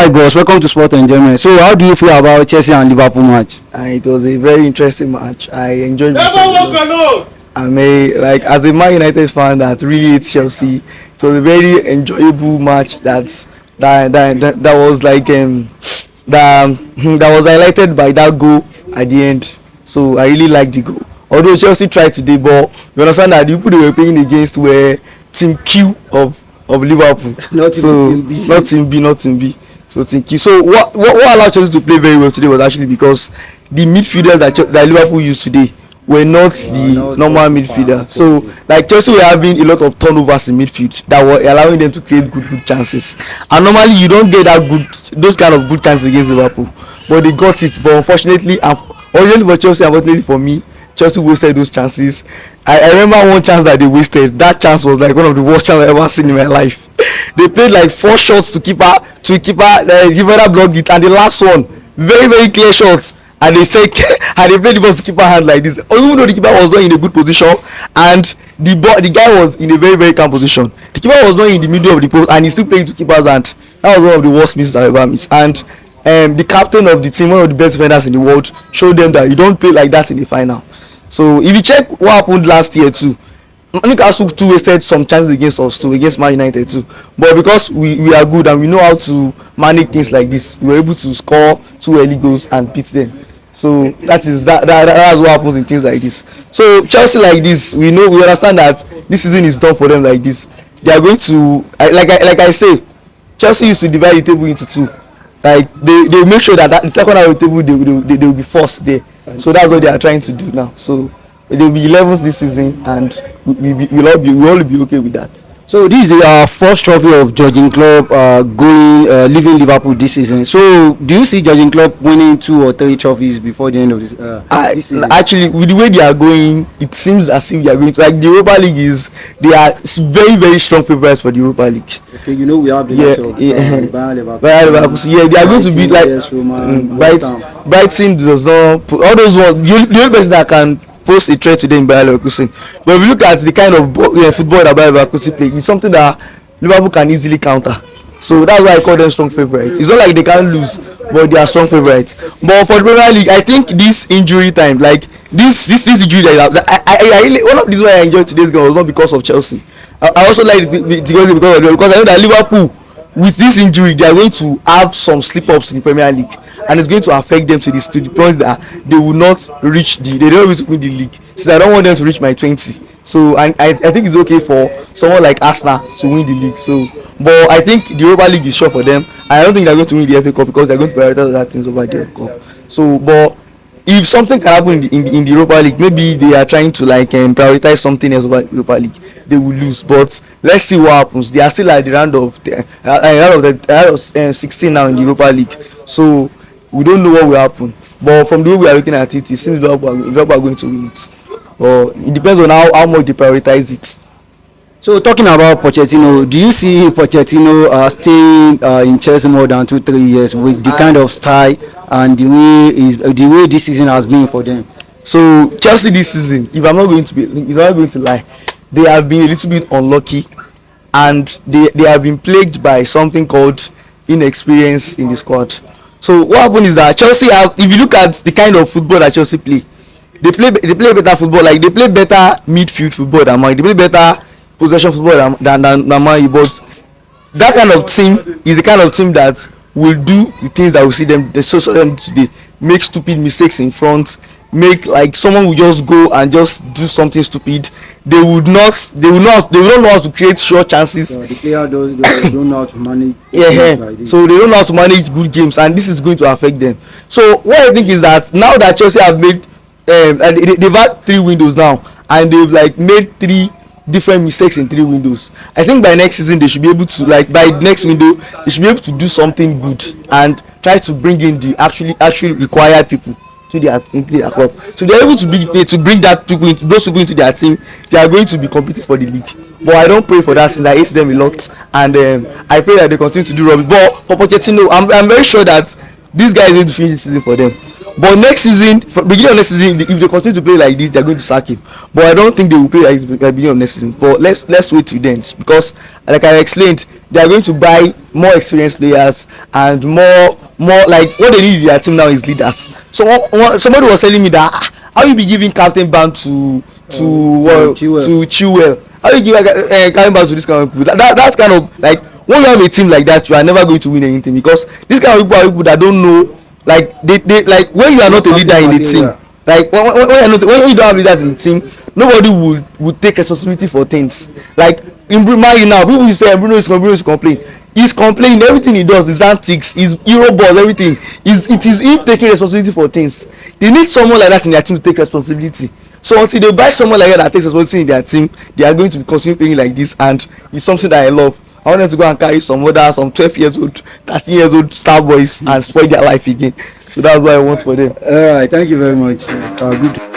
Alright, boss. Welcome to Sport Enjoyment. So, how do you feel about Chelsea and Liverpool match? It was a very interesting match. I enjoyed myself. I mean, like as a Man United fan that really hates Chelsea, it was a very enjoyable match. That was like that was highlighted by that goal at the end. So I really liked the goal. Although Chelsea tried today, but you understand that the people they were playing against were Team Q of Liverpool. Not Team B. Not Team B. So Team Q. So what allowed Chelsea to play very well today was actually because the midfielders that Liverpool used today were not the normal midfielder. So like Chelsea were having a lot of turnovers in midfield that were allowing them to create good chances. And normally you don't get those kind of good chances against Liverpool, but they got it. But unfortunately, for Chelsea, unfortunately for me, Chelsea wasted those chances. I remember one chance that they wasted. That chance was like one of the worst chances I've ever seen in my life. They played like 4 shots to keeper. The keeper blocked it, and the last one, very very clear shots. And they say, and they played the ball to keeper hand like this. Even though the keeper was not in a good position, and the guy was in a very very calm position. The keeper was not in the middle of the post, and he still played to keeper's hand. That was one of the worst misses I've ever missed. And the captain of the team, one of the best defenders in the world, showed them that you don't play like that in the final. So if you check what happened last year too, Newcastle too wasted some chances against us too, against Man United too. But because we are good and we know how to manage things like this, we were able to score 2 early goals and beat them. So that's what happens in things like this. So Chelsea like this, we understand that this season is done for them like this. They are going to like I say, Chelsea used to divide the table into 2. Like they make sure that the second half of the table they will be forced there. So that's what they are trying to do now. So they will be 11th this season, and we'll all be okay with that. So this is our first trophy of Jurgen Klopp leaving Liverpool this season. So do you see Jurgen Klopp winning 2 or 3 trophies before the end of this season? Actually, with the way they are going, it seems as if they are going to, like, the Europa League they are very very strong favourites for the Europa League. Okay, you know we have the match of Bayern Leverkusen. Yeah, they are going to be like Brighton does not put all those ones. The only person that can pose a threat to them in Bayern Leverkusen. But if you look at the kind of football that Bayern Leverkusen play, it's something that Liverpool can easily counter. So that's why I call them strong favourites. It's not like they can't lose, but they are strong favourites. But for the Premier League, I think this injury time, like this injury that I really, one of the reasons why I enjoyed today's game was not because of Chelsea. I also like it because I know that Liverpool, with this injury, they are going to have some slip-ups in the Premier League, and it's going to affect them to the point that they will not reach they don't want to win the league. So I don't want them to reach my 20. So I think it's okay for someone like Arsenal to win the league. So, but I think the Europa League is sure for them. I don't think they're going to win the FA Cup because they're going to prioritize other things over the FA Cup. So, but if something can happen in the Europa League, maybe they are trying to prioritize something else over Europa League, they will lose. But let's see what happens. They are still at the round of 16 now in the Europa League. So we don't know what will happen. But from the way we are looking at it, it seems Liverpool are going to win it. But it depends on how much they prioritize it. So talking about Pochettino, do you see Pochettino staying in Chelsea more than 2-3 years with the kind of style and the way this season has been for them? So Chelsea this season, if I'm not going to lie, they have been a little bit unlucky, and they have been plagued by something called inexperience in the squad. So what happened is that Chelsea if you look at the kind of football that Chelsea play, they play better football. Like they play better midfield football than Man. They play better possession football than Man. But that kind of team is the kind of team that will do the things that we see them today. Make stupid mistakes in front. Make like someone will just go and just do something stupid. They don't know how to create short chances. So the player don't know how to manage. So they don't know how to manage good games, and this is going to affect them. So what I think is that now that Chelsea have made they've had 3 windows now, and they've made 3 different mistakes in 3 windows. I think by next season they should be able to by next window they should be able to do something good and try to bring in the actually required people into their club. So they're able to bring those people into their team. They are going to be competing for the league. But I don't pray for that since I hate them a lot, and I pray that they continue to do rubbish. But for Pochettino, I'm very sure that this guy is going to finish the season for them. But next season, beginning of next season, if they continue to play like this, they're going to sack him. But I don't think they will play like this at the beginning of next season. But let's wait till then, because like I explained, they are going to buy more experienced players and more like what they need in their team now is leaders. So somebody was telling me that how you be giving captain band to Chilwell, how you give captain band to this kind of people? That's kind of like when you have a team like that, you are never going to win anything, because this kind of people are people that don't know, like they like when you are not a leader in the team, like when you don't have leaders in the team, nobody would take responsibility for things. Like in Man now, people will say Bruno is complaining. He's complaining, everything he does is antics, his Euro balls, everything. It is him taking responsibility for things. They need someone like that in their team to take responsibility. So until they buy someone like that takes responsibility in their team, they are going to continue playing like this, and it's something that I love. I want them to go and carry some 12 years old, 13 years old star boys and spoil their life again. So that's what I want for them. All right, thank you very much. Good.